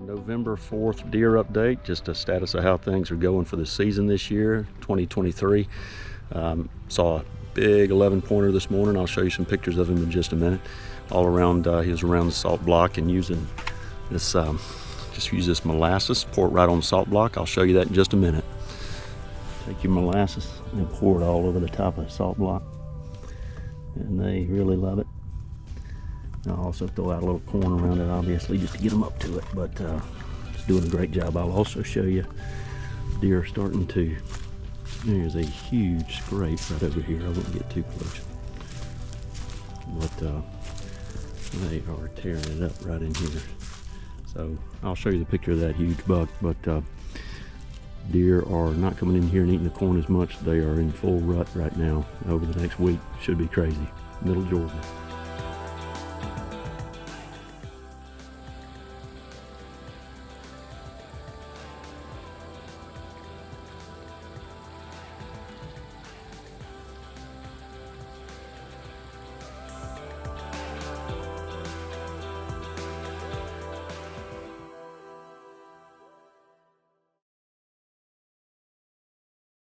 November 4th deer update, just a status of how things are going for the season this year, 2023. Saw a big 11-pointer this morning. I'll show you some pictures of him in just a minute. All around, he was around the salt block and using this, just use this molasses, pour it right on the salt block. I'll show you that in just a minute. Take your molasses and pour it all over the top of the salt block. And they really love it. I'll also throw out a little corn around it, obviously, just to get them up to it, but it's doing a great job. I'll also show you deer starting to, there's a huge scrape right over here. I won't get too close, but they are tearing it up right in here. So I'll show you the picture of that huge buck, but deer are not coming in here and eating the corn as much. They are in full rut right now. Over the next week, should be crazy. Middle Georgia.